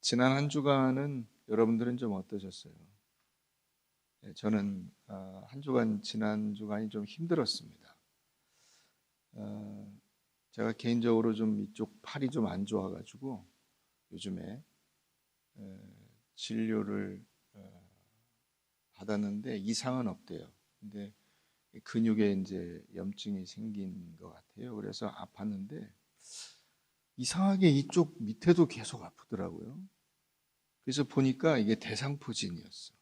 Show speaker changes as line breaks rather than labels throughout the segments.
지난 한 주간은 여러분들은 좀 어떠셨어요? 저는 한 주간 지난 주간이 좀 힘들었습니다. 어, 제가 개인적으로 좀 이쪽 팔이 좀 안 좋아가지고 요즘에 에, 진료를 받았는데 이상은 없대요. 근데 근육에 이제 염증이 생긴 것 같아요. 그래서 아팠는데 이상하게 이쪽 밑에도 계속 아프더라고요. 그래서 보니까 이게 대상포진이었어.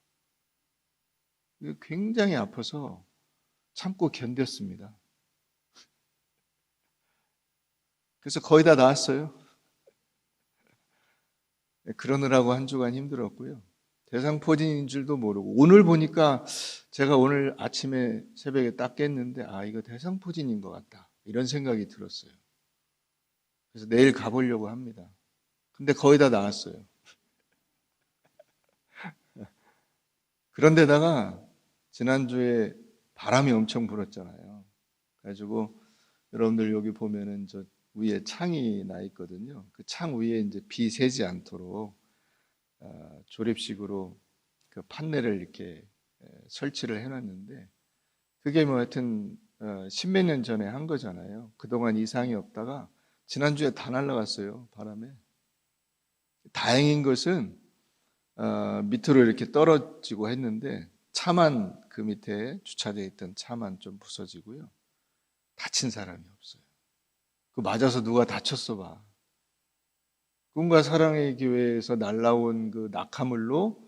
굉장히 아파서 참고 견뎠습니다. 그래서 거의 다 나았어요. 그러느라고 한 주간 힘들었고요. 대상포진인 줄도 모르고 오늘 보니까 제가 오늘 아침에 새벽에 딱 깼는데 이거 대상포진인 것 같다 이런 생각이 들었어요. 그래서 내일 가보려고 합니다. 근데 거의 다 나았어요. 그런데다가 지난주에 바람이 엄청 불었잖아요. 그래가지고 여러분들 여기 보면은 저 위에 창이 나 있거든요. 그 창 위에 이제 비 새지 않도록 조립식으로 그 판넬을 이렇게 설치를 해놨는데 그게 뭐 하여튼 십몇 년 전에 한 거잖아요. 그동안 이상이 없다가 지난주에 다 날아갔어요. 바람에. 다행인 것은 밑으로 이렇게 떨어지고 했는데 차만 그 밑에 주차되어 있던 차만 좀 부서지고요. 다친 사람이 없어요. 그 맞아서 누가 다쳤어 봐. 꿈과 사랑의 교회에서 날라온 그 낙하물로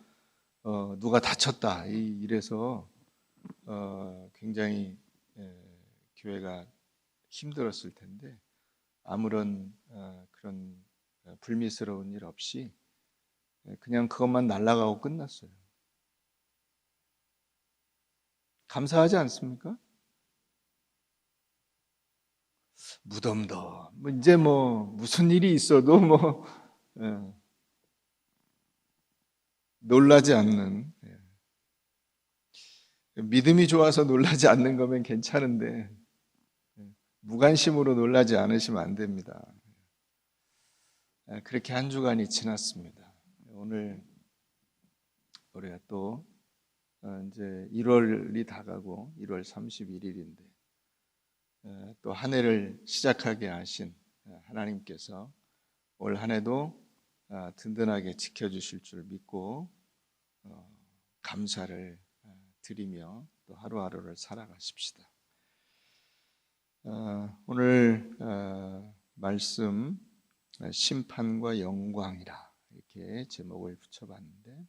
누가 다쳤다 이래서 굉장히 교회가 힘들었을 텐데 아무런 그런 불미스러운 일 없이 그냥 그것만 날아가고 끝났어요. 감사하지 않습니까? 무덤도 뭐 이제 뭐 무슨 일이 있어도 뭐 예, 놀라지 않는 믿음이 좋아서 놀라지 않는 거면 괜찮은데 무관심으로 놀라지 않으시면 안 됩니다. 그렇게 한 주간이 지났습니다. 오늘 우리가 또 이제 1월이 다가고 1월 31일인데 또 한 해를 시작하게 하신 하나님께서 올 한 해도 든든하게 지켜주실 줄 믿고 감사를 드리며 또 하루하루를 살아가십시다. 오늘 말씀 심판과 영광이라 이렇게 제목을 붙여봤는데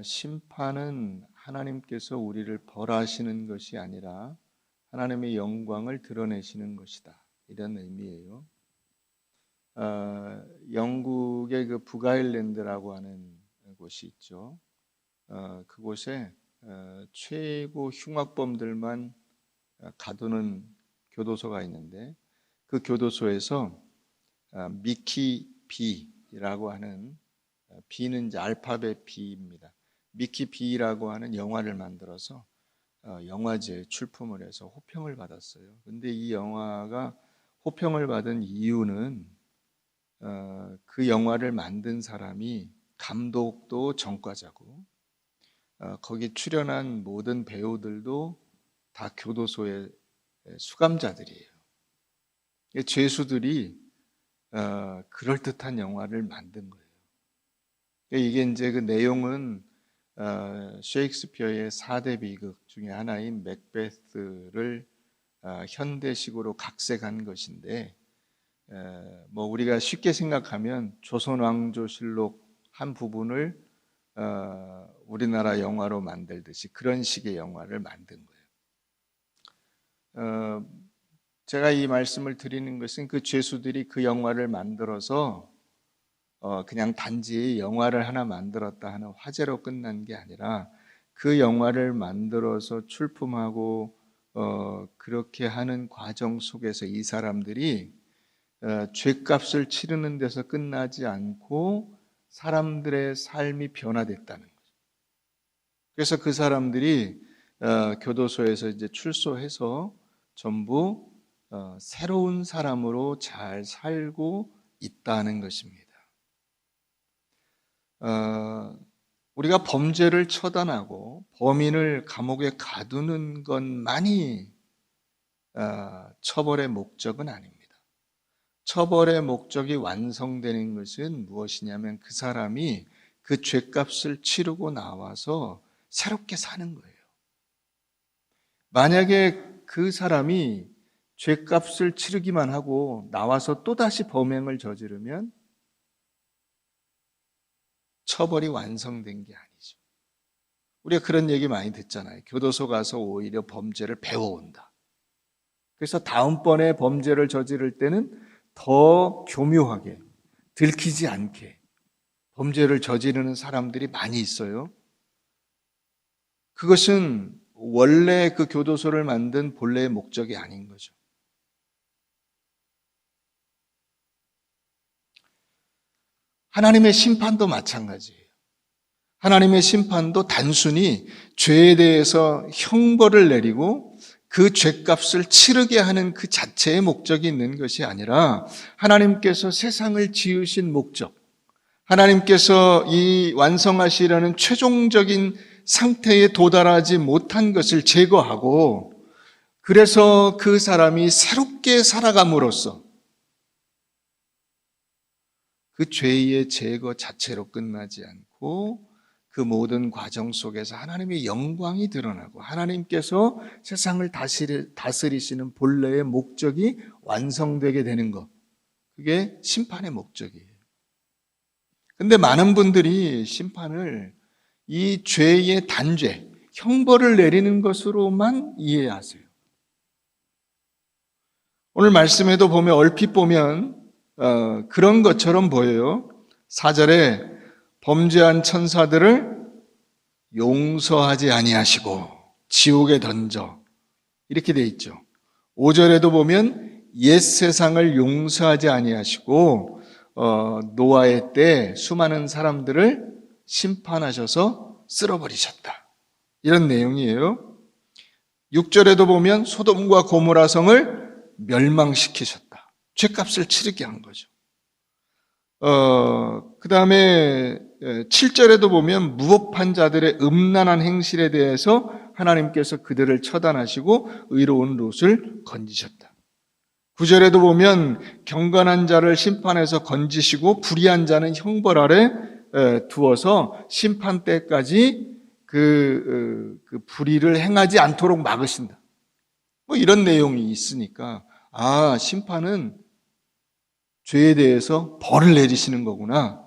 심판은 하나님께서 우리를 벌하시는 것이 아니라 하나님의 영광을 드러내시는 것이다. 이런 의미예요. 영국의 그 북아일랜드라고 하는 곳이 있죠. 그곳에 최고 흉악범들만 가두는 교도소가 있는데 그 교도소에서 미키 B라고 하는 B는 이제 알파벳 B입니다. 미키 B라고 하는 영화를 만들어서 영화제 출품을 해서 호평을 받았어요. 근데 이 영화가 호평을 받은 이유는 그 영화를 만든 사람이 감독도 전과자고 거기 출연한 모든 배우들도 다 교도소의 수감자들이에요. 죄수들이 그럴듯한 영화를 만든 거예요. 이게 이제 그 내용은 셰익스피어의 4대 비극 중에 하나인 맥베스를 현대식으로 각색한 것인데 뭐 우리가 쉽게 생각하면 조선왕조실록 한 부분을 우리나라 영화로 만들듯이 그런 식의 영화를 만든 거예요. 제가 이 말씀을 드리는 것은 그 죄수들이 그 영화를 만들어서 그냥 단지 영화를 하나 만들었다 하는 화제로 끝난 게 아니라 그 영화를 만들어서 출품하고 그렇게 하는 과정 속에서 이 사람들이 죄값을 치르는 데서 끝나지 않고 사람들의 삶이 변화됐다는 거죠. 그래서 그 사람들이 교도소에서 이제 출소해서 전부 새로운 사람으로 잘 살고 있다는 것입니다. 우리가 범죄를 처단하고 범인을 감옥에 가두는 것만이 처벌의 목적은 아닙니다. 처벌의 목적이 완성되는 것은 무엇이냐면 그 사람이 그 죄값을 치르고 나와서 새롭게 사는 거예요. 만약에 그 사람이 죄값을 치르기만 하고 나와서 또다시 범행을 저지르면 처벌이 완성된 게 아니죠. 우리가 그런 얘기 많이 듣잖아요. 교도소 가서 오히려 범죄를 배워온다. 그래서 다음번에 범죄를 저지를 때는 더 교묘하게, 들키지 않게 범죄를 저지르는 사람들이 많이 있어요. 그것은 원래 그 교도소를 만든 본래의 목적이 아닌 거죠. 하나님의 심판도 마찬가지예요. 하나님의 심판도 단순히 죄에 대해서 형벌을 내리고 그 죄값을 치르게 하는 그 자체의 목적이 있는 것이 아니라 하나님께서 세상을 지으신 목적, 하나님께서 이 완성하시려는 최종적인 상태에 도달하지 못한 것을 제거하고 그래서 그 사람이 새롭게 살아감으로써 그 죄의 제거 자체로 끝나지 않고 그 모든 과정 속에서 하나님의 영광이 드러나고 하나님께서 세상을 다스리시는 본래의 목적이 완성되게 되는 것, 그게 심판의 목적이에요. 근데 많은 분들이 심판을 이 죄의 단죄, 형벌을 내리는 것으로만 이해하세요. 오늘 말씀에도 보면 얼핏 보면 그런 것처럼 보여요. 4절에 범죄한 천사들을 용서하지 아니하시고 지옥에 던져 이렇게 돼 있죠. 5절에도 보면 옛 세상을 용서하지 아니하시고 노아의 때 수많은 사람들을 심판하셔서 쓸어버리셨다. 이런 내용이에요. 6절에도 보면 소돔과 고모라 성을 멸망시키셨다. 죄값을 치르게 한 거죠. 그 다음에 7절에도 보면 무법한 자들의 음란한 행실에 대해서 하나님께서 그들을 처단하시고 의로운 롯을 건지셨다. 9절에도 보면 경건한 자를 심판해서 건지시고 불의한 자는 형벌 아래 두어서 심판 때까지 그 불의를 행하지 않도록 막으신다. 뭐 이런 내용이 있으니까 심판은 죄에 대해서 벌을 내리시는 거구나.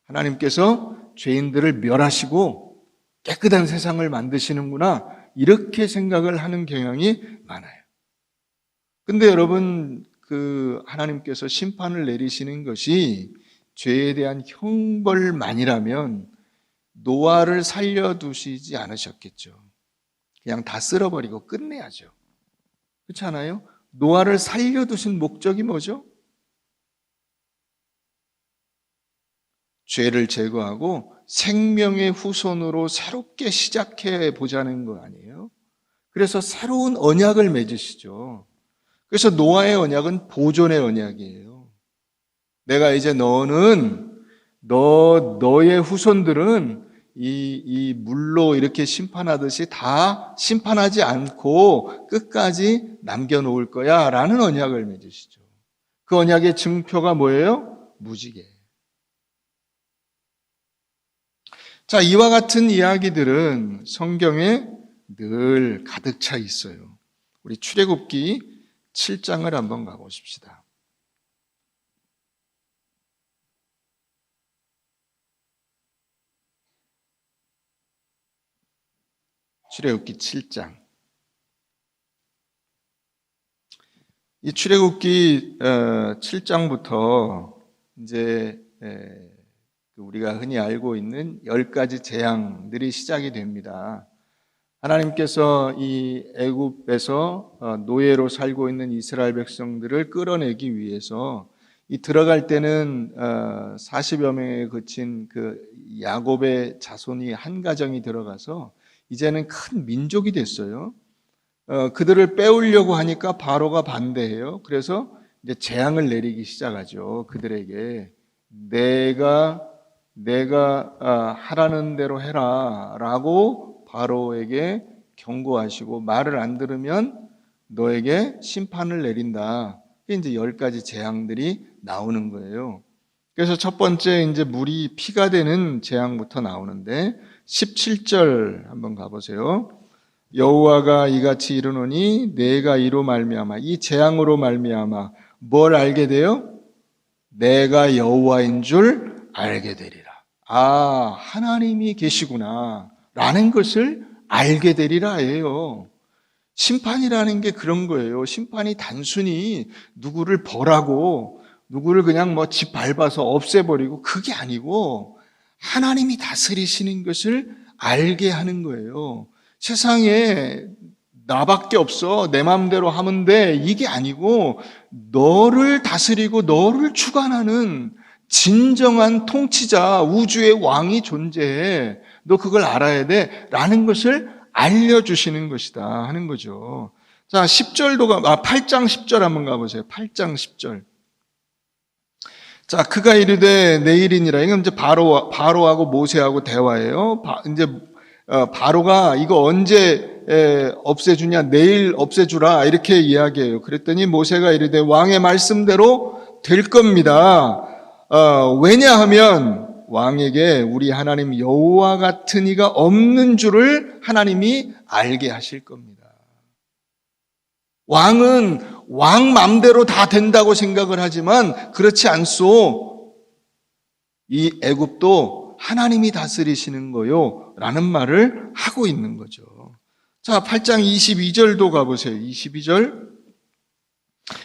하나님께서 죄인들을 멸하시고 깨끗한 세상을 만드시는구나. 이렇게 생각을 하는 경향이 많아요. 근데 여러분, 하나님께서 심판을 내리시는 것이 죄에 대한 형벌만이라면 노아를 살려두시지 않으셨겠죠. 그냥 다 쓸어버리고 끝내야죠. 그렇지 않아요? 노아를 살려두신 목적이 뭐죠? 죄를 제거하고 생명의 후손으로 새롭게 시작해 보자는 거 아니에요? 그래서 새로운 언약을 맺으시죠. 그래서 노아의 언약은 보존의 언약이에요. 내가 이제 너의 후손들은 이 물로 이렇게 심판하듯이 다 심판하지 않고 끝까지 남겨놓을 거야 라는 언약을 맺으시죠. 그 언약의 증표가 뭐예요? 무지개. 자, 이와 같은 이야기들은 성경에 늘 가득 차 있어요. 우리 출애굽기 7장을 한번 가보십시다. 출애굽기 7장. 이 출애굽기 7장부터 이제 우리가 흔히 알고 있는 10가지 재앙들이 시작이 됩니다. 하나님께서 이 애굽에서 노예로 살고 있는 이스라엘 백성들을 끌어내기 위해서 이 들어갈 때는 40여 명에 그친 그 야곱의 자손이 한 가정이 들어가서 이제는 큰 민족이 됐어요. 그들을 빼오려고 하니까 바로가 반대해요. 그래서 이제 재앙을 내리기 시작하죠. 그들에게 내가 내가 하라는 대로 해라 라고 바로에게 경고하시고 말을 안 들으면 너에게 심판을 내린다. 이게 이제 10가지 재앙들이 나오는 거예요. 그래서 첫 번째 이제 물이 피가 되는 재앙부터 나오는데 17절 한번 가보세요. 여호와가 이같이 이르노니 내가 이로 말미암아 이 재앙으로 말미암아 뭘 알게 돼요? 내가 여호와인 줄 알게 되리라. 아, 하나님이 계시구나 라는 것을 알게 되리라예요. 심판이라는 게 그런 거예요. 심판이 단순히 누구를 벌하고 누구를 그냥 뭐 집 밟아서 없애버리고 그게 아니고 하나님이 다스리시는 것을 알게 하는 거예요. 세상에 나밖에 없어. 내 마음대로 하면 돼. 이게 아니고 너를 다스리고 너를 주관하는 진정한 통치자, 우주의 왕이 존재해. 너 그걸 알아야 돼. 라는 것을 알려주시는 것이다 하는 거죠. 자, 8장 10절 한번 가보세요. 8장 10절. 자, 그가 이르되 내일이니라. 이건 이제 바로하고 모세하고 대화예요. 이제 바로가 이거 언제 없애주냐? 내일 없애주라. 이렇게 이야기해요. 그랬더니 모세가 이르되 왕의 말씀대로 될 겁니다. 왜냐하면 왕에게 우리 하나님 여호와 같은 이가 없는 줄을 하나님이 알게 하실 겁니다. 왕은 왕 맘대로 다 된다고 생각을 하지만 그렇지 않소. 이 애굽도 하나님이 다스리시는 거요 라는 말을 하고 있는 거죠. 자, 8장 22절도 가보세요. 22절.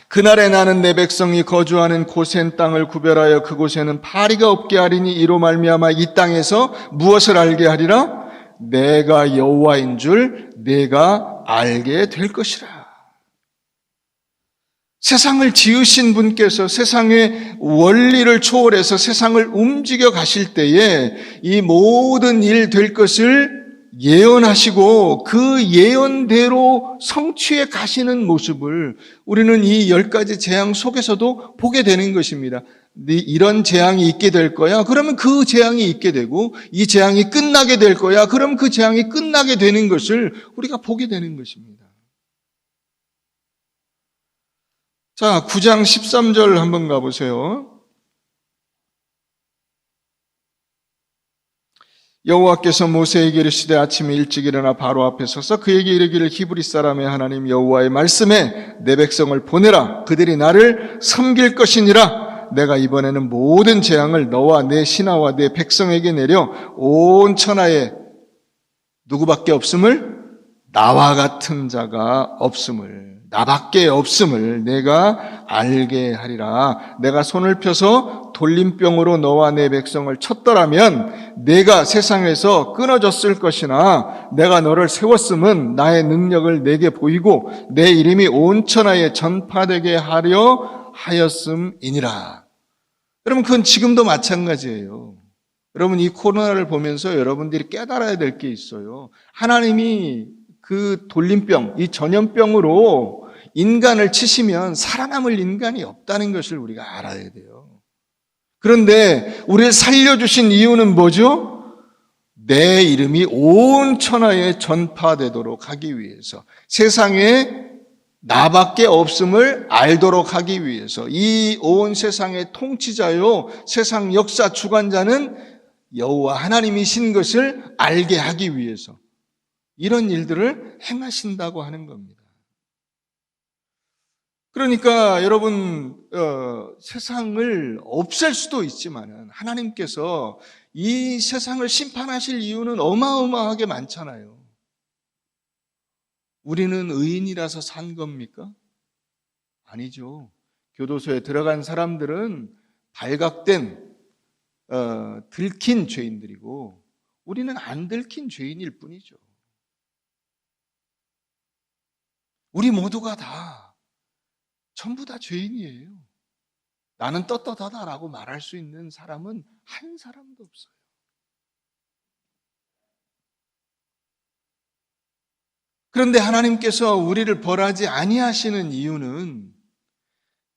그날에 나는 내 백성이 거주하는 고센 땅을 구별하여 그곳에는 파리가 없게 하리니 이로 말미암아 이 땅에서 무엇을 알게 하리라? 내가 여호와인 줄 내가 알게 될 것이라. 세상을 지으신 분께서 세상의 원리를 초월해서 세상을 움직여 가실 때에 이 모든 일 될 것을 예언하시고 그 예언대로 성취해 가시는 모습을 우리는 이 10가지 재앙 속에서도 보게 되는 것입니다. 이런 재앙이 있게 될 거야. 그러면 그 재앙이 있게 되고 이 재앙이 끝나게 될 거야. 그럼 그 재앙이 끝나게 되는 것을 우리가 보게 되는 것입니다. 자, 9장 13절 한번 가보세요. 여호와께서 모세에게 이르시되 아침에 일찍 일어나 바로 앞에 서서 그에게 이르기를 히브리 사람의 하나님 여호와의 말씀에 내 백성을 보내라. 그들이 나를 섬길 것이니라. 내가 이번에는 모든 재앙을 너와 내 신하와 내 백성에게 내려 온 천하에 누구밖에 없음을? 나와 같은 자가 없음을, 나밖에 없음을 내가 알게 하리라. 내가 손을 펴서 돌림병으로 너와 내 백성을 쳤더라면 내가 세상에서 끊어졌을 것이나 내가 너를 세웠음은 나의 능력을 내게 보이고 내 이름이 온 천하에 전파되게 하려 하였음이니라. 여러분, 그건 지금도 마찬가지예요. 여러분, 이 코로나를 보면서 여러분들이 깨달아야 될 게 있어요. 하나님이 그 돌림병, 이 전염병으로 인간을 치시면 살아남을 인간이 없다는 것을 우리가 알아야 돼요. 그런데 우리를 살려주신 이유는 뭐죠? 내 이름이 온 천하에 전파되도록 하기 위해서, 세상에 나밖에 없음을 알도록 하기 위해서, 이 온 세상의 통치자요, 세상 역사 주관자는 여호와 하나님이신 것을 알게 하기 위해서 이런 일들을 행하신다고 하는 겁니다. 그러니까 여러분, 세상을 없앨 수도 있지만 하나님께서 이 세상을 심판하실 이유는 어마어마하게 많잖아요. 우리는 의인이라서 산 겁니까? 아니죠. 교도소에 들어간 사람들은 발각된 들킨 죄인들이고 우리는 안 들킨 죄인일 뿐이죠. 우리 모두가 다 전부 다 죄인이에요. 나는 떳떳하다라고 말할 수 있는 사람은 한 사람도 없어요. 그런데 하나님께서 우리를 벌하지 아니하시는 이유는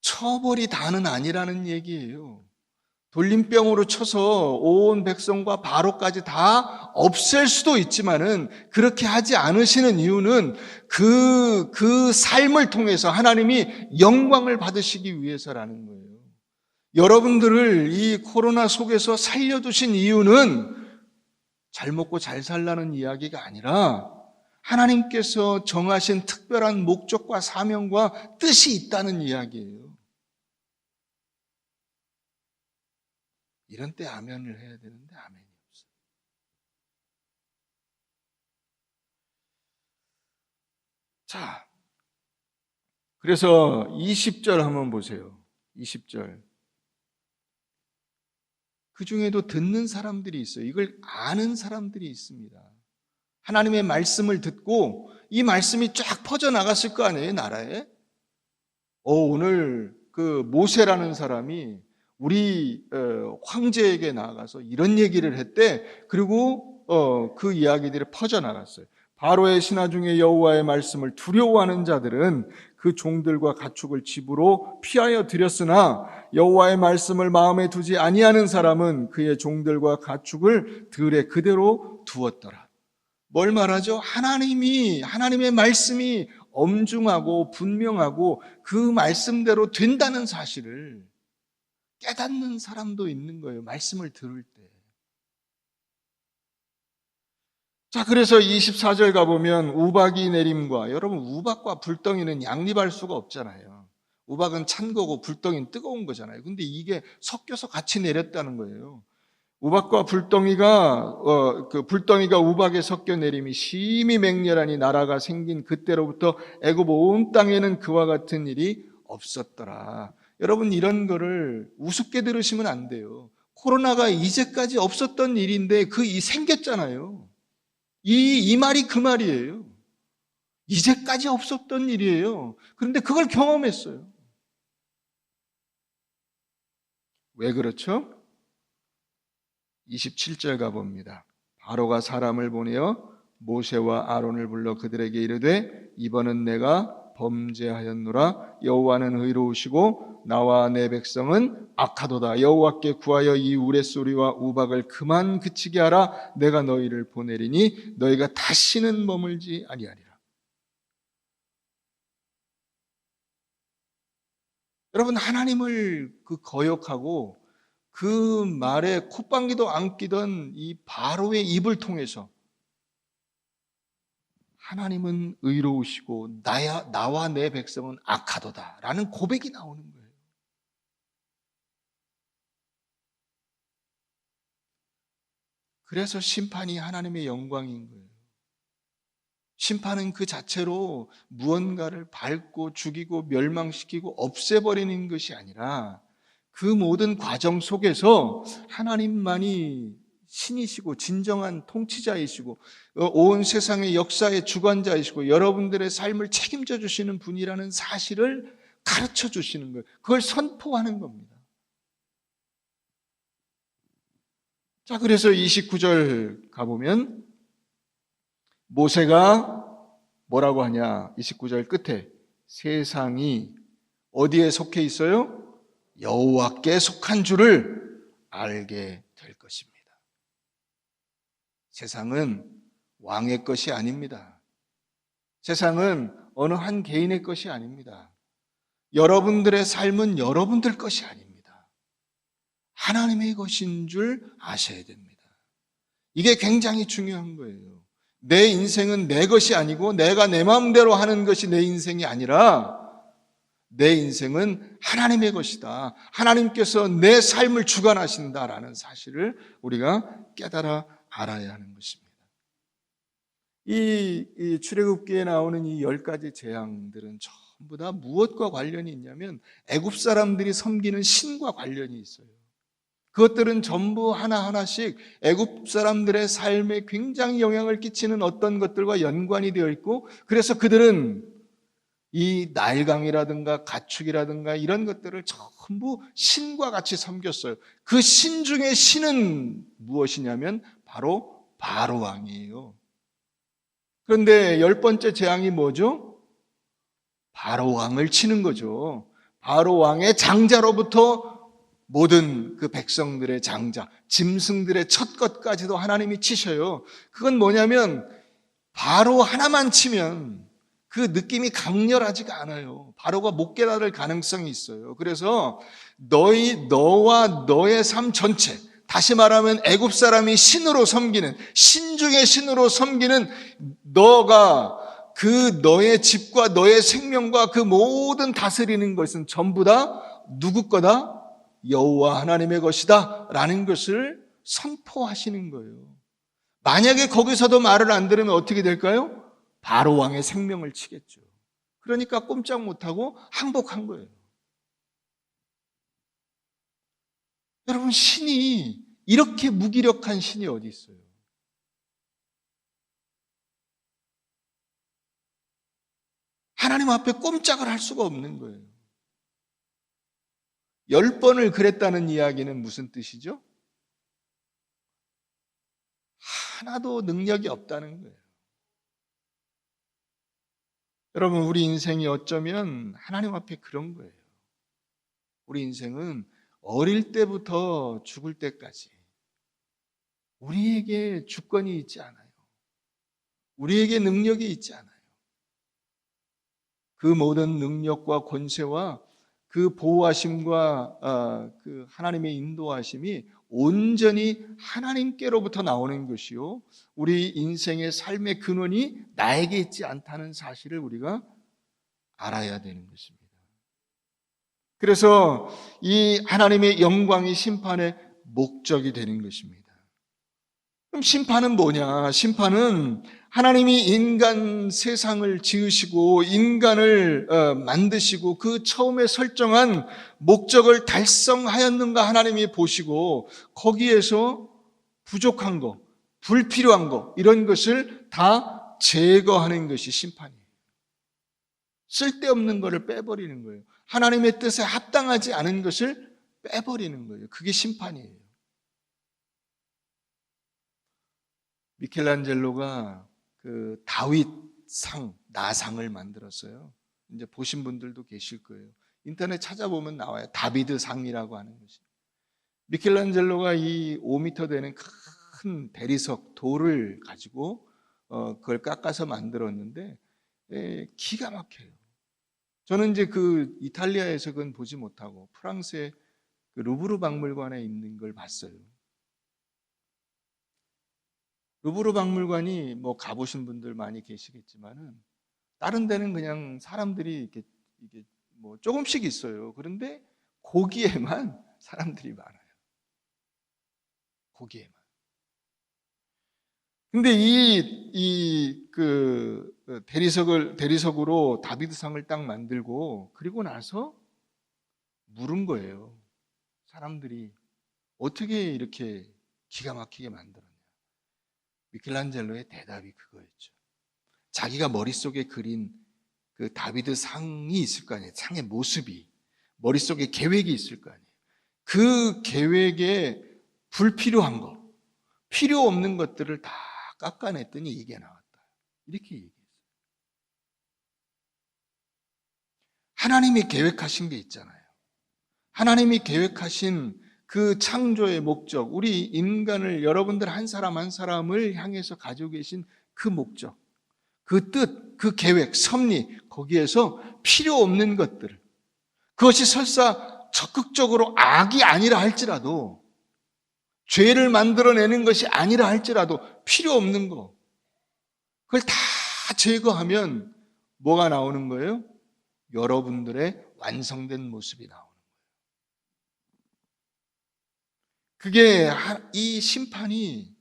처벌이 다는 아니라는 얘기예요. 돌림병으로 쳐서 온 백성과 바로까지 다 없앨 수도 있지만은 그렇게 하지 않으시는 이유는 그 삶을 통해서 하나님이 영광을 받으시기 위해서라는 거예요. 여러분들을 이 코로나 속에서 살려두신 이유는 잘 먹고 잘 살라는 이야기가 아니라 하나님께서 정하신 특별한 목적과 사명과 뜻이 있다는 이야기예요. 이런 때 아멘을 해야 되는데 아멘이 없어요. 자, 그래서 20절 한번 보세요. 20절. 그 중에도 듣는 사람들이 있어요. 이걸 아는 사람들이 있습니다. 하나님의 말씀을 듣고 이 말씀이 쫙 퍼져나갔을 거 아니에요, 나라에? 오늘 그 모세라는 사람이 우리 황제에게 나아가서 이런 얘기를 했대. 그리고 그 이야기들이 퍼져나갔어요. 바로의 신하 중에 여호와의 말씀을 두려워하는 자들은 그 종들과 가축을 집으로 피하여 들였으나 여호와의 말씀을 마음에 두지 아니하는 사람은 그의 종들과 가축을 들에 그대로 두었더라. 뭘 말하죠? 하나님의 말씀이 엄중하고 분명하고 그 말씀대로 된다는 사실을 깨닫는 사람도 있는 거예요. 말씀을 들을 때. 자, 그래서 24절 가보면 우박이 내림과, 여러분 우박과 불덩이는 양립할 수가 없잖아요. 우박은 찬 거고 불덩이는 뜨거운 거잖아요. 근데 이게 섞여서 같이 내렸다는 거예요. 우박과 불덩이가 그 불덩이가 우박에 섞여 내림이 심히 맹렬하니 나라가 생긴 그때로부터 애굽 온 땅에는 그와 같은 일이 없었더라. 여러분 이런 거를 우습게 들으시면 안 돼요. 코로나가 이제까지 없었던 일인데 생겼잖아요. 이 말이 그 말이에요. 이제까지 없었던 일이에요. 그런데 그걸 경험했어요. 왜 그렇죠? 27절 가봅니다. 바로가 사람을 보내어 모세와 아론을 불러 그들에게 이르되 이번은 내가 범죄하였노라. 여호와는 의로우시고 나와 내 백성은 악하도다. 여호와께 구하여 이 우레소리와 우박을 그만 그치게 하라. 내가 너희를 보내리니 너희가 다시는 머물지 아니하리라. 여러분 하나님을 거역하고 그 말에 콧방귀도 안 끼던 이 바로의 입을 통해서 하나님은 의로우시고 나와 내 백성은 악하도다 라는 고백이 나오는 거예요. 그래서 심판이 하나님의 영광인 거예요. 심판은 그 자체로 무언가를 밟고 죽이고 멸망시키고 없애버리는 것이 아니라 그 모든 과정 속에서 하나님만이 신이시고 진정한 통치자이시고 온 세상의 역사의 주관자이시고 여러분들의 삶을 책임져 주시는 분이라는 사실을 가르쳐 주시는 거예요. 그걸 선포하는 겁니다. 자, 그래서 29절 가보면 모세가 뭐라고 하냐? 29절 끝에 세상이 어디에 속해 있어요? 여호와께 속한 줄을 알게 될 것입니다. 세상은 왕의 것이 아닙니다. 세상은 어느 한 개인의 것이 아닙니다. 여러분들의 삶은 여러분들 것이 아닙니다. 하나님의 것인 줄 아셔야 됩니다. 이게 굉장히 중요한 거예요. 내 인생은 내 것이 아니고 내가 내 마음대로 하는 것이 내 인생이 아니라 내 인생은 하나님의 것이다. 하나님께서 내 삶을 주관하신다라는 사실을 우리가 깨달아 알아야 하는 것입니다. 이 출애굽기에 나오는 이 10가지 재앙들은 전부 다 무엇과 관련이 있냐면 애굽 사람들이 섬기는 신과 관련이 있어요. 그것들은 전부 하나하나씩 애굽 사람들의 삶에 굉장히 영향을 끼치는 어떤 것들과 연관이 되어 있고 그래서 그들은 이 나일강이라든가 가축이라든가 이런 것들을 전부 신과 같이 섬겼어요. 그 신 중에 신은 무엇이냐면 바로 바로 왕이에요. 그런데 10번째 재앙이 뭐죠? 바로 왕을 치는 거죠. 바로 왕의 장자로부터 모든 그 백성들의 장자, 짐승들의 첫 것까지도 하나님이 치셔요. 그건 뭐냐면 바로 하나만 치면 그 느낌이 강렬하지가 않아요. 바로가 못 깨달을 가능성이 있어요. 그래서 너와 너의 삶 전체, 다시 말하면 애굽 사람이 신으로 섬기는, 신 중의 신으로 섬기는 너가 그 너의 집과 너의 생명과 그 모든 다스리는 것은 전부 다 누구 거다? 여호와 하나님의 것이다 라는 것을 선포하시는 거예요. 만약에 거기서도 말을 안 들으면 어떻게 될까요? 바로 왕의 생명을 치겠죠. 그러니까 꼼짝 못하고 항복한 거예요. 여러분, 신이 이렇게 무기력한 신이 어디 있어요? 하나님 앞에 꼼짝을 할 수가 없는 거예요. 10번을 그랬다는 이야기는 무슨 뜻이죠? 하나도 능력이 없다는 거예요. 여러분, 우리 인생이 어쩌면 하나님 앞에 그런 거예요. 우리 인생은 어릴 때부터 죽을 때까지 우리에게 주권이 있지 않아요. 우리에게 능력이 있지 않아요. 그 모든 능력과 권세와 그 보호하심과 그 하나님의 인도하심이 온전히 하나님께로부터 나오는 것이요, 우리 인생의 삶의 근원이 나에게 있지 않다는 사실을 우리가 알아야 되는 것입니다. 그래서 이 하나님의 영광이 심판의 목적이 되는 것입니다. 그럼 심판은 뭐냐? 심판은 하나님이 인간 세상을 지으시고 인간을 만드시고 그 처음에 설정한 목적을 달성하였는가 하나님이 보시고 거기에서 부족한 거, 불필요한 거, 이런 것을 다 제거하는 것이 심판이에요. 쓸데없는 것을 빼버리는 거예요. 하나님의 뜻에 합당하지 않은 것을 빼버리는 거예요. 그게 심판이에요. 미켈란젤로가 그 다윗상, 나상을 만들었어요. 이제 보신 분들도 계실 거예요. 인터넷 찾아보면 나와요. 다비드상이라고 하는 것이. 미켈란젤로가 이 5m 되는 큰 대리석 돌을 가지고 그걸 깎아서 만들었는데 기가 막혀요. 저는 이제 그 이탈리아에서 그건 보지 못하고 프랑스의 그 루브르 박물관에 있는 걸 봤어요. 루브르 박물관이 뭐 가보신 분들 많이 계시겠지만은 다른 데는 그냥 사람들이 이게 뭐 조금씩 있어요. 그런데 거기에만 사람들이 많아요. 거기에만. 근데 그 대리석으로 다비드상을 딱 만들고 그리고 나서 물은 거예요. 사람들이 어떻게 이렇게 기가 막히게 만들었냐. 미켈란젤로의 대답이 그거였죠. 자기가 머릿속에 그린 그 다비드 상이 있을 거 아니에요. 상의 모습이. 머릿속에 계획이 있을 거 아니에요. 그 계획에 불필요한 거, 필요 없는 것들을 다 깎아냈더니 이게 나왔다. 이렇게 얘기했어요. 하나님이 계획하신 게 있잖아요. 하나님이 계획하신 그 창조의 목적, 우리 인간을, 여러분들 한 사람 한 사람을 향해서 가지고 계신 그 목적, 그 뜻, 그 계획, 섭리, 거기에서 필요 없는 것들, 그것이 설사 적극적으로 악이 아니라 할지라도, 죄를 만들어내는 것이 아니라 할지라도 필요 없는 거, 그걸 다 제거하면 뭐가 나오는 거예요? 여러분들의 완성된 모습이 나오는 거예요. 그게 이 심판이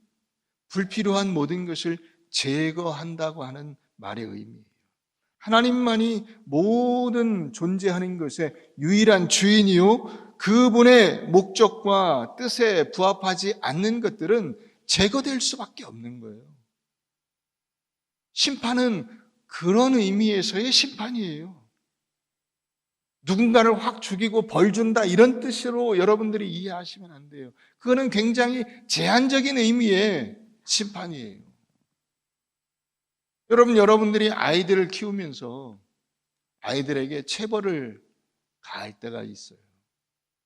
불필요한 모든 것을 제거한다고 하는 말의 의미예요. 하나님만이 모든 존재하는 것의 유일한 주인이요, 그분의 목적과 뜻에 부합하지 않는 것들은 제거될 수밖에 없는 거예요. 심판은 그런 의미에서의 심판이에요. 누군가를 확 죽이고 벌 준다 이런 뜻으로 여러분들이 이해하시면 안 돼요. 그거는 굉장히 제한적인 의미의 심판이에요. 여러분들이 아이들을 키우면서 아이들에게 체벌을 가할 때가 있어요.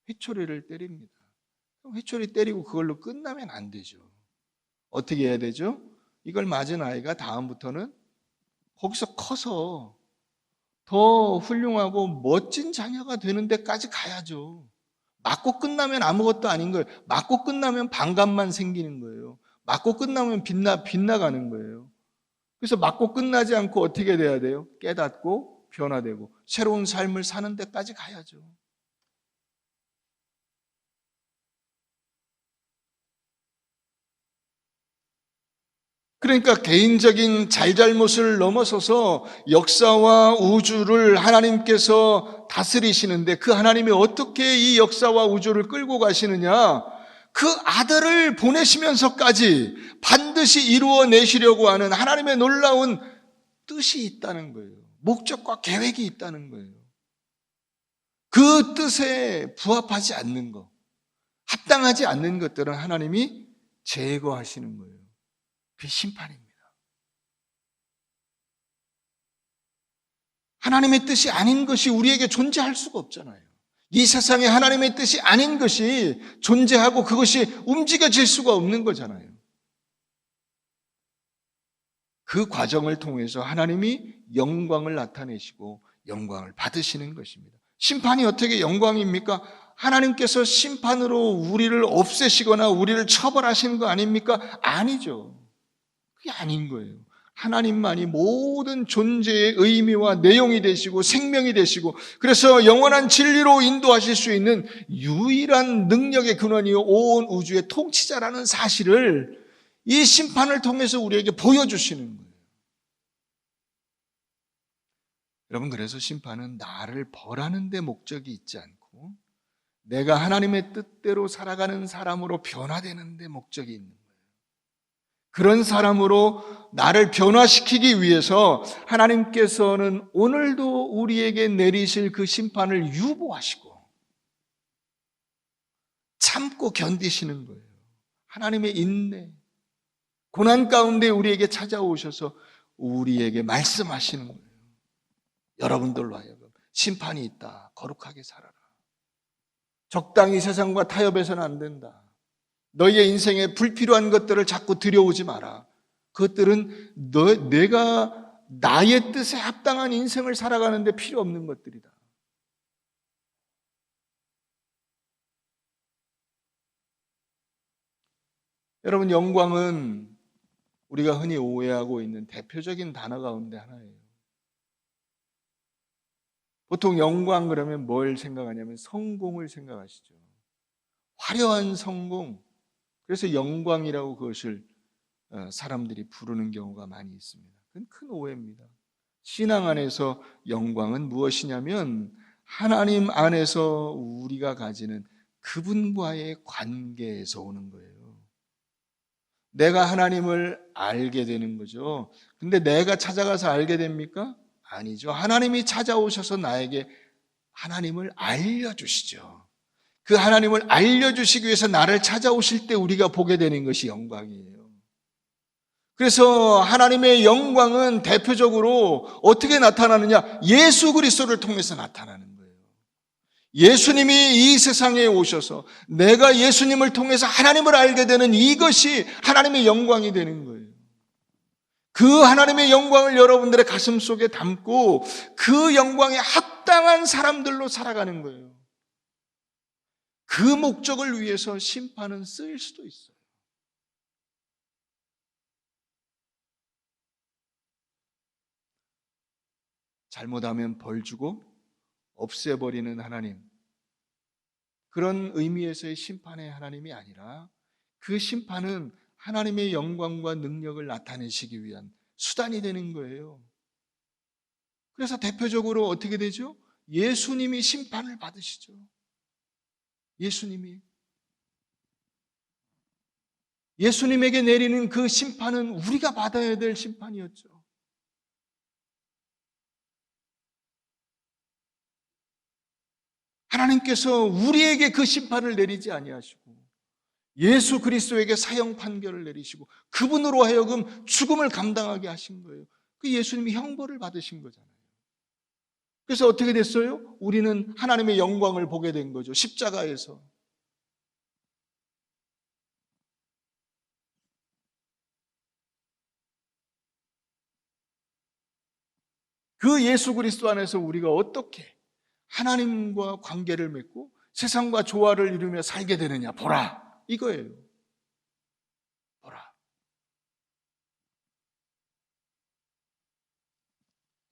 회초리를 때립니다. 회초리 때리고 그걸로 끝나면 안 되죠. 어떻게 해야 되죠? 이걸 맞은 아이가 다음부터는 거기서 커서 더 훌륭하고 멋진 자녀가 되는 데까지 가야죠. 맞고 끝나면 아무것도 아닌 거예요. 맞고 끝나면 반감만 생기는 거예요. 맞고 끝나면 빗나가는 거예요. 그래서 맞고 끝나지 않고 어떻게 돼야 돼요? 깨닫고 변화되고 새로운 삶을 사는 데까지 가야죠. 그러니까 개인적인 잘잘못을 넘어서서 역사와 우주를 하나님께서 다스리시는데 그 하나님이 어떻게 이 역사와 우주를 끌고 가시느냐? 그 아들을 보내시면서까지 반드시 이루어내시려고 하는 하나님의 놀라운 뜻이 있다는 거예요. 목적과 계획이 있다는 거예요. 그 뜻에 부합하지 않는 것, 합당하지 않는 것들은 하나님이 제거하시는 거예요. 그게 심판입니다. 하나님의 뜻이 아닌 것이 우리에게 존재할 수가 없잖아요. 이 세상에 하나님의 뜻이 아닌 것이 존재하고 그것이 움직여질 수가 없는 거잖아요. 그 과정을 통해서 하나님이 영광을 나타내시고 영광을 받으시는 것입니다. 심판이 어떻게 영광입니까? 하나님께서 심판으로 우리를 없애시거나 우리를 처벌하시는 거 아닙니까? 아니죠. 그게 아닌 거예요. 하나님만이 모든 존재의 의미와 내용이 되시고 생명이 되시고 그래서 영원한 진리로 인도하실 수 있는 유일한 능력의 근원이요 온 우주의 통치자라는 사실을 이 심판을 통해서 우리에게 보여주시는 거예요. 여러분, 그래서 심판은 나를 벌하는 데 목적이 있지 않고 내가 하나님의 뜻대로 살아가는 사람으로 변화되는 데 목적이 있는 거예요. 그런 사람으로 나를 변화시키기 위해서 하나님께서는 오늘도 우리에게 내리실 그 심판을 유보하시고 참고 견디시는 거예요. 하나님의 인내, 고난 가운데 우리에게 찾아오셔서 우리에게 말씀하시는 거예요. 여러분들로 하여금 심판이 있다. 거룩하게 살아라. 적당히 세상과 타협해서는 안 된다. 너희의 인생에 불필요한 것들을 자꾸 들여오지 마라. 그것들은 내가 나의 뜻에 합당한 인생을 살아가는데 필요 없는 것들이다. 여러분, 영광은 우리가 흔히 오해하고 있는 대표적인 단어 가운데 하나예요. 보통 영광 그러면 뭘 생각하냐면 성공을 생각하시죠. 화려한 성공. 그래서 영광이라고 그것을 사람들이 부르는 경우가 많이 있습니다. 그건 큰 오해입니다. 신앙 안에서 영광은 무엇이냐면 하나님 안에서 우리가 가지는 그분과의 관계에서 오는 거예요. 내가 하나님을 알게 되는 거죠. 근데 내가 찾아가서 알게 됩니까? 아니죠. 하나님이 찾아오셔서 나에게 하나님을 알려주시죠. 그 하나님을 알려주시기 위해서 나를 찾아오실 때 우리가 보게 되는 것이 영광이에요. 그래서 하나님의 영광은 대표적으로 어떻게 나타나느냐? 예수 그리스도를 통해서 나타나는 거예요. 예수님이 이 세상에 오셔서 내가 예수님을 통해서 하나님을 알게 되는 이것이 하나님의 영광이 되는 거예요. 그 하나님의 영광을 여러분들의 가슴 속에 담고 그 영광에 합당한 사람들로 살아가는 거예요. 그 목적을 위해서 심판은 쓰일 수도 있어요. 잘못하면 벌 주고 없애버리는 하나님, 그런 의미에서의 심판의 하나님이 아니라 그 심판은 하나님의 영광과 능력을 나타내시기 위한 수단이 되는 거예요. 그래서 대표적으로 어떻게 되죠? 예수님이 심판을 받으시죠. 예수님에게 내리는 그 심판은 우리가 받아야 될 심판이었죠. 하나님께서 우리에게 그 심판을 내리지 아니하시고 예수 그리스도에게 사형 판결을 내리시고 그분으로 하여금 죽음을 감당하게 하신 거예요. 그 예수님이 형벌을 받으신 거잖아요. 그래서 어떻게 됐어요? 우리는 하나님의 영광을 보게 된 거죠. 십자가에서. 그 예수 그리스도 안에서 우리가 어떻게 하나님과 관계를 맺고 세상과 조화를 이루며 살게 되느냐 보라, 이거예요. 보라.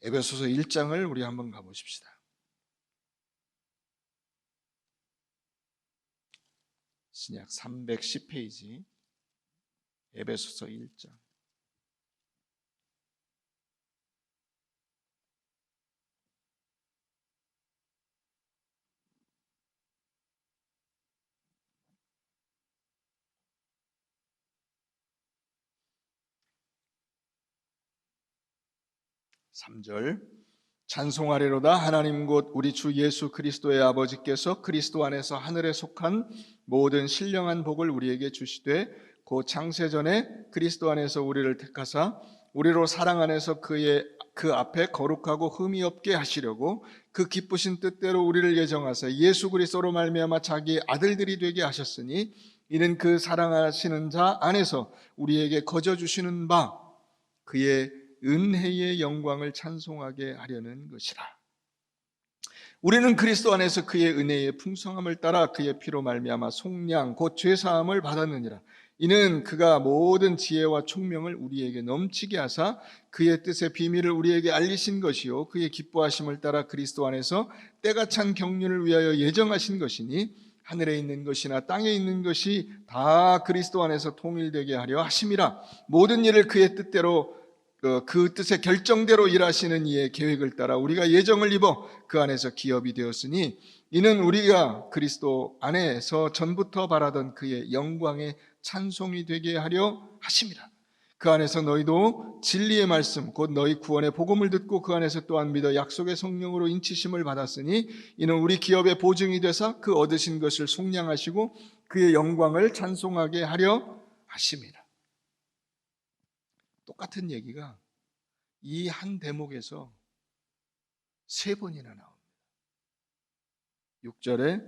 에베소서 1장을 우리 한번 가보십시다. 신약 310페이지 에베소서 1장. 삼절 찬송하리로다 하나님 곧 우리 주 예수 그리스도의 아버지께서 그리스도 안에서 하늘에 속한 모든 신령한 복을 우리에게 주시되 곧 창세전에 그리스도 안에서 우리를 택하사 우리로 사랑 안에서 그 앞에 거룩하고 흠이 없게 하시려고 그 기쁘신 뜻대로 우리를 예정하사 예수 그리스도로 말미암아 자기의 아들들이 되게 하셨으니 이는 그 사랑하시는 자 안에서 우리에게 거저 주시는 바 그의 은혜의 영광을 찬송하게 하려는 것이라. 우리는 그리스도 안에서 그의 은혜의 풍성함을 따라 그의 피로 말미암아 속량 곧 죄사함을 받았느니라. 이는 그가 모든 지혜와 총명을 우리에게 넘치게 하사 그의 뜻의 비밀을 우리에게 알리신 것이요 그의 기뻐하심을 따라 그리스도 안에서 때가 찬 경륜을 위하여 예정하신 것이니 하늘에 있는 것이나 땅에 있는 것이 다 그리스도 안에서 통일되게 하려 하심이라. 모든 일을 그의 뜻대로 그 뜻의 결정대로 일하시는 이의 계획을 따라 우리가 예정을 입어 그 안에서 기업이 되었으니 이는 우리가 그리스도 안에서 전부터 바라던 그의 영광의 찬송이 되게 하려 하심이라. 그 안에서 너희도 진리의 말씀 곧 너희 구원의 복음을 듣고 그 안에서 또한 믿어 약속의 성령으로 인치심을 받았으니 이는 우리 기업의 보증이 되사 그 얻으신 것을 속량하시고 그의 영광을 찬송하게 하려 하심이라. 똑같은 얘기가 이 한 대목에서 세 번이나 나옵니다. 6절에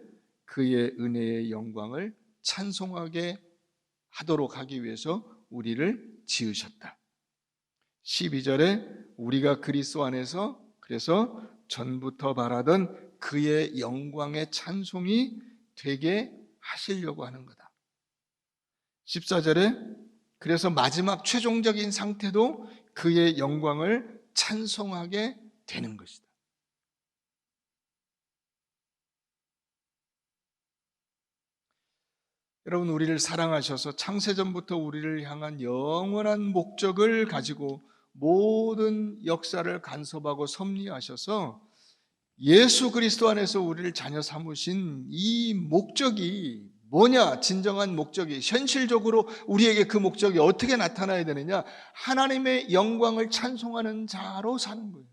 그의 은혜의 영광을 찬송하게 하도록 하기 위해서 우리를 지으셨다. 12절에 우리가 그리스도 안에서 그래서 전부터 바라던 그의 영광의 찬송이 되게 하시려고 하는 거다. 14절에 그래서 마지막 최종적인 상태도 그의 영광을 찬송하게 되는 것이다. 여러분, 우리를 사랑하셔서 창세전부터 우리를 향한 영원한 목적을 가지고 모든 역사를 간섭하고 섭리하셔서 예수 그리스도 안에서 우리를 자녀 삼으신 이 목적이 뭐냐? 진정한 목적이 현실적으로 우리에게 그 목적이 어떻게 나타나야 되느냐? 하나님의 영광을 찬송하는 자로 사는 거예요.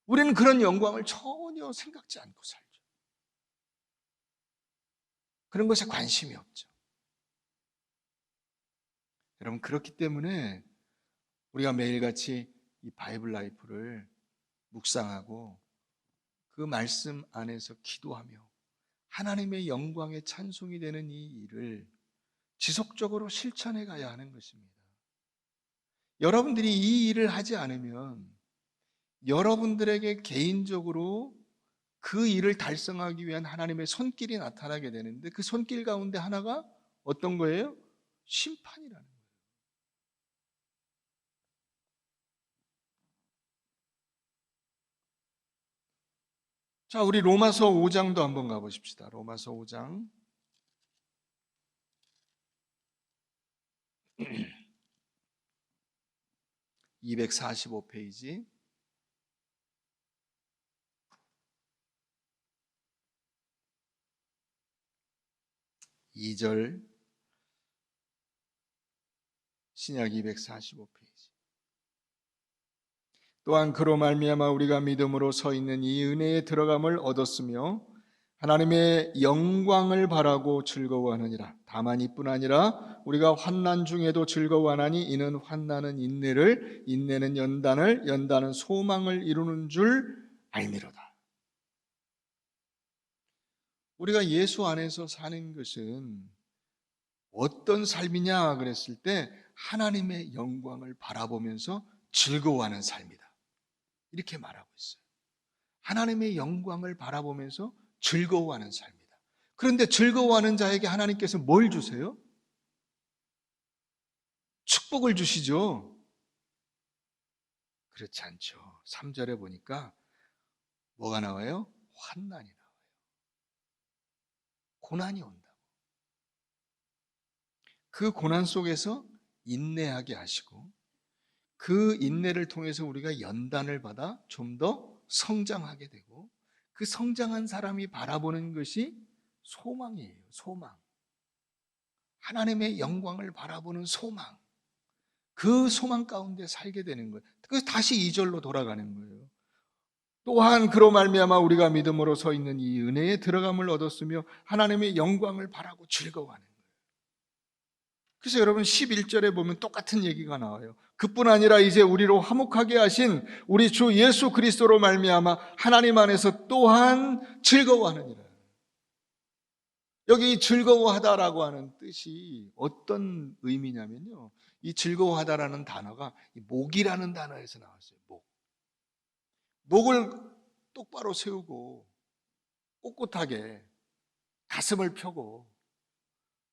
우리는 그런 영광을 전혀 생각지 않고 살죠. 그런 것에 관심이 없죠. 여러분, 그렇기 때문에 우리가 매일같이 이 바이블 라이프를 묵상하고 그 말씀 안에서 기도하며 하나님의 영광의 찬송이 되는 이 일을 지속적으로 실천해 가야 하는 것입니다. 여러분들이 이 일을 하지 않으면 여러분들에게 개인적으로 그 일을 달성하기 위한 하나님의 손길이 나타나게 되는데 그 손길 가운데 하나가 어떤 거예요? 심판이라는 거예요. 자, 우리 로마서 5장도 한번 가보십시다. 로마서 5장 245페이지 2절 신약 245페이지. 또한 그로 말미암아 우리가 믿음으로 서 있는 이 은혜에 들어감을 얻었으며 하나님의 영광을 바라고 즐거워하느니라. 다만 이뿐 아니라 우리가 환난 중에도 즐거워하나니 이는 환난은 인내를, 인내는 연단을, 연단은 소망을 이루는 줄 알미로다. 우리가 예수 안에서 사는 것은 어떤 삶이냐 그랬을 때 하나님의 영광을 바라보면서 즐거워하는 삶이다. 이렇게 말하고 있어요. 하나님의 영광을 바라보면서 즐거워하는 삶이다. 그런데 즐거워하는 자에게 하나님께서 뭘 주세요? 축복을 주시죠. 그렇지 않죠. 3절에 보니까 뭐가 나와요? 환난이 나와요. 고난이 온다. 그 고난 속에서 인내하게 하시고 그 인내를 통해서 우리가 연단을 받아 좀 더 성장하게 되고 그 성장한 사람이 바라보는 것이 소망이에요. 소망. 하나님의 영광을 바라보는 소망. 그 소망 가운데 살게 되는 거예요. 그래서 다시 2절로 돌아가는 거예요. 또한 그로 말미암아 우리가 믿음으로 서 있는 이 은혜에 들어감을 얻었으며 하나님의 영광을 바라고 즐거워하는 거예요. 그래서 여러분 11절에 보면 똑같은 얘기가 나와요. 그뿐 아니라 이제 우리로 화목하게 하신 우리 주 예수 그리스도로 말미암아 하나님 안에서 또한 즐거워하느니라. 여기 즐거워하다라고 하는 뜻이 어떤 의미냐면요. 이 즐거워하다라는 단어가 목이라는 단어에서 나왔어요. 목. 목을 똑바로 세우고 꼿꼿하게 가슴을 펴고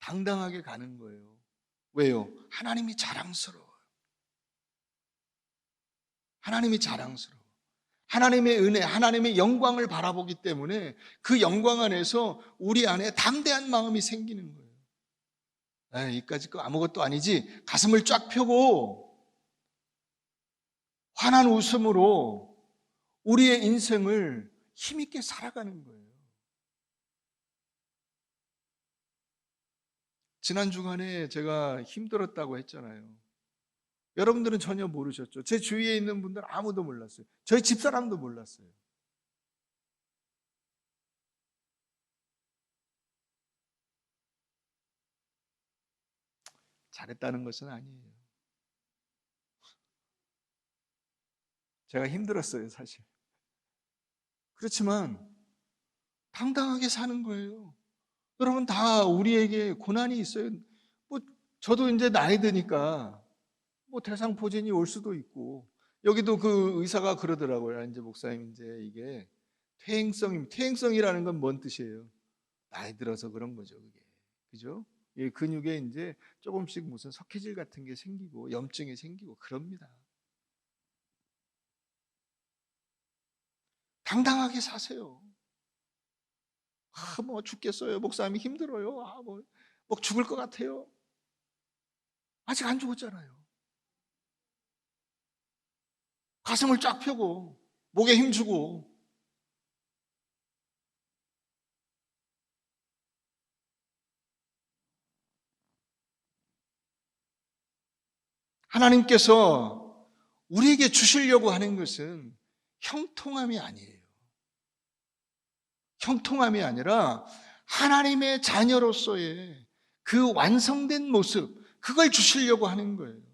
당당하게 가는 거예요. 왜요? 하나님이 자랑스러워요. 하나님이 자랑스러워. 하나님의 은혜, 하나님의 영광을 바라보기 때문에 그 영광 안에서 우리 안에 담대한 마음이 생기는 거예요. 에이, 이까짓 거 아무것도 아니지. 가슴을 쫙 펴고 환한 웃음으로 우리의 인생을 힘있게 살아가는 거예요. 지난 주간에 제가 힘들었다고 했잖아요. 여러분들은 전혀 모르셨죠. 제 주위에 있는 분들 아무도 몰랐어요. 저희 집사람도 몰랐어요. 잘했다는 것은 아니에요. 제가 힘들었어요, 사실. 그렇지만 당당하게 사는 거예요. 여러분 다 우리에게 고난이 있어요. 뭐 저도 이제 나이 드니까 뭐 대상포진이 올 수도 있고 여기도 그 의사가 그러더라고요. 이제 목사님 이제 이게 퇴행성이라는 건 뭔 뜻이에요? 나이 들어서 그런 거죠, 그게. 그죠? 이 근육에 이제 조금씩 무슨 석회질 같은 게 생기고 염증이 생기고 그럽니다. 당당하게 사세요. 뭐 죽겠어요. 목사님이 힘들어요. 뭐 죽을 것 같아요. 아직 안 죽었잖아요. 가슴을 쫙 펴고 목에 힘주고 하나님께서 우리에게 주시려고 하는 것은 형통함이 아니에요. 형통함이 아니라 하나님의 자녀로서의 그 완성된 모습, 그걸 주시려고 하는 거예요.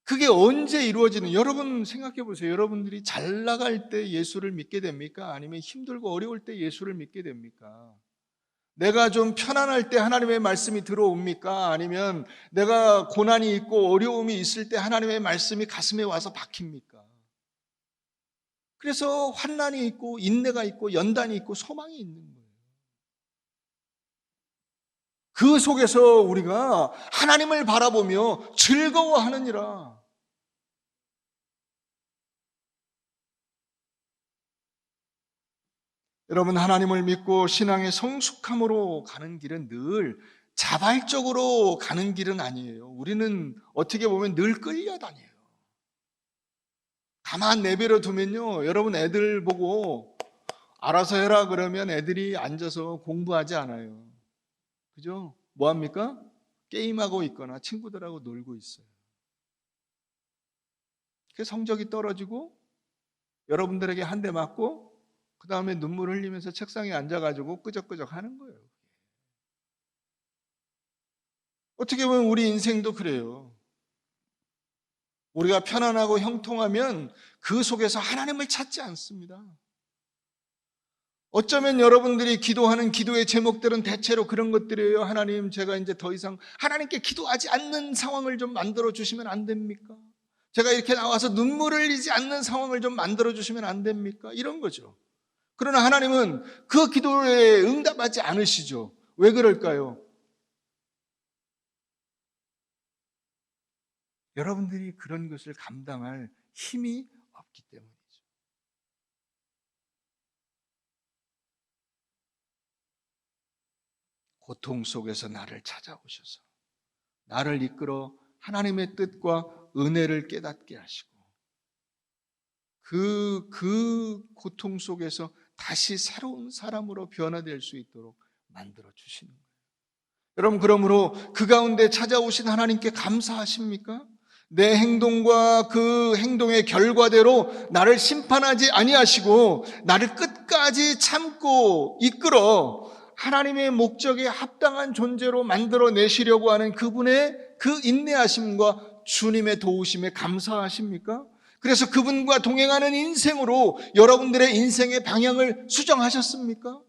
그게 언제 이루어지는, 여러분 생각해 보세요. 여러분들이 잘 나갈 때 예수를 믿게 됩니까? 아니면 힘들고 어려울 때 예수를 믿게 됩니까? 내가 좀 편안할 때 하나님의 말씀이 들어옵니까? 아니면 내가 고난이 있고 어려움이 있을 때 하나님의 말씀이 가슴에 와서 박힙니까? 그래서 환난이 있고 인내가 있고 연단이 있고 소망이 있는 거예요. 그 속에서 우리가 하나님을 바라보며 즐거워하느니라. 여러분, 하나님을 믿고 신앙의 성숙함으로 가는 길은 늘 자발적으로 가는 길은 아니에요. 우리는 어떻게 보면 늘 끌려다녀요. 가만 내버려 두면요, 여러분 애들 보고 알아서 해라 그러면 애들이 앉아서 공부하지 않아요. 그죠? 뭐 합니까? 게임하고 있거나 친구들하고 놀고 있어요. 그 성적이 떨어지고 여러분들에게 한 대 맞고 그 다음에 눈물 흘리면서 책상에 앉아가지고 끄적끄적 하는 거예요. 어떻게 보면 우리 인생도 그래요. 우리가 편안하고 형통하면 그 속에서 하나님을 찾지 않습니다. 어쩌면 여러분들이 기도하는 기도의 제목들은 대체로 그런 것들이에요. 하나님, 제가 이제 더 이상 하나님께 기도하지 않는 상황을 좀 만들어 주시면 안 됩니까? 제가 이렇게 나와서 눈물을 흘리지 않는 상황을 좀 만들어 주시면 안 됩니까? 이런 거죠. 그러나 하나님은 그 기도에 응답하지 않으시죠. 왜 그럴까요? 여러분들이 그런 것을 감당할 힘이 없기 때문이죠. 고통 속에서 나를 찾아오셔서 나를 이끌어 하나님의 뜻과 은혜를 깨닫게 하시고 그 고통 속에서 다시 새로운 사람으로 변화될 수 있도록 만들어 주시는 거예요. 여러분, 그러므로 그 가운데 찾아오신 하나님께 감사하십니까? 내 행동과 그 행동의 결과대로 나를 심판하지 아니하시고 나를 끝까지 참고 이끌어 하나님의 목적에 합당한 존재로 만들어내시려고 하는 그분의 그 인내하심과 주님의 도우심에 감사하십니까? 그래서 그분과 동행하는 인생으로 여러분들의 인생의 방향을 수정하셨습니까?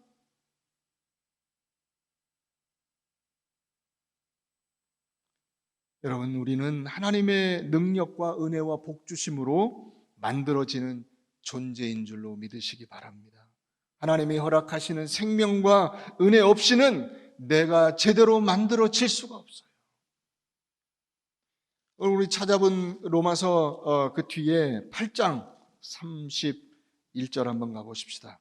여러분, 우리는 하나님의 능력과 은혜와 복주심으로 만들어지는 존재인 줄로 믿으시기 바랍니다. 하나님이 허락하시는 생명과 은혜 없이는 내가 제대로 만들어질 수가 없어요. 우리 찾아본 로마서 그 뒤에 8장 31절 한번 가보십시다.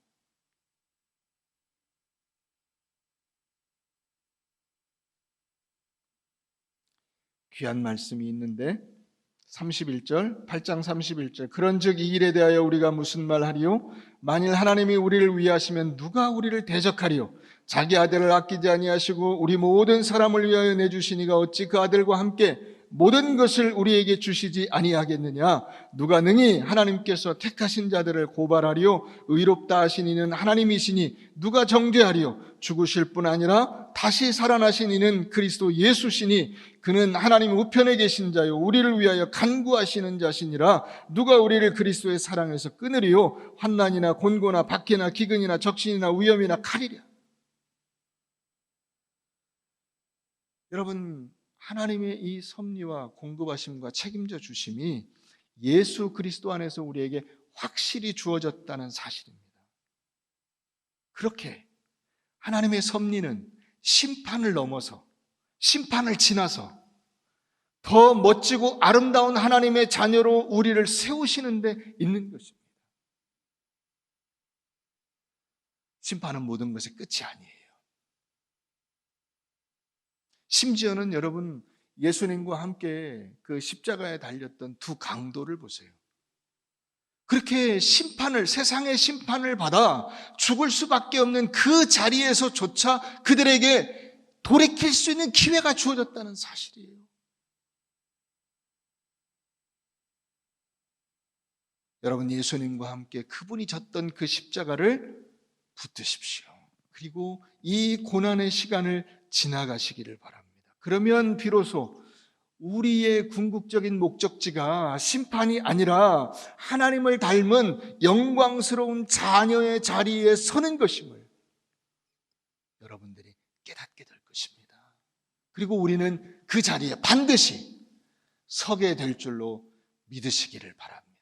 귀한 말씀이 있는데 31절, 8장 31절. 그런즉 이 일에 대하여 우리가 무슨 말하리요? 만일 하나님이 우리를 위하시면 누가 우리를 대적하리요? 자기 아들을 아끼지 아니하시고 우리 모든 사람을 위하여 내주시니가 어찌 그 아들과 함께 모든 것을 우리에게 주시지 아니하겠느냐? 누가 능히 하나님께서 택하신 자들을 고발하리요? 의롭다 하신 이는 하나님이시니 누가 정죄하리요? 죽으실 뿐 아니라 다시 살아나신 이는 그리스도 예수시니 그는 하나님 우편에 계신 자요 우리를 위하여 간구하시는 자시니라. 누가 우리를 그리스도의 사랑에서 끊으리요? 환난이나 곤고나 박해나 기근이나 적신이나 위험이나 칼이랴. 여러분, 하나님의 이 섭리와 공급하심과 책임져 주심이 예수 그리스도 안에서 우리에게 확실히 주어졌다는 사실입니다. 그렇게 하나님의 섭리는 심판을 넘어서, 심판을 지나서 더 멋지고 아름다운 하나님의 자녀로 우리를 세우시는 데 있는 것입니다. 심판은 모든 것의 끝이 아니에요. 심지어는 여러분, 예수님과 함께 그 십자가에 달렸던 두 강도를 보세요. 그렇게 세상의 심판을 받아 죽을 수밖에 없는 그 자리에서조차 그들에게 돌이킬 수 있는 기회가 주어졌다는 사실이에요. 여러분, 예수님과 함께 그분이 졌던 그 십자가를 붙드십시오. 그리고 이 고난의 시간을 지나가시기를 바랍니다. 그러면 비로소 우리의 궁극적인 목적지가 심판이 아니라 하나님을 닮은 영광스러운 자녀의 자리에 서는 것임을 여러분들이 깨닫게 될 것입니다. 그리고 우리는 그 자리에 반드시 서게 될 줄로 믿으시기를 바랍니다.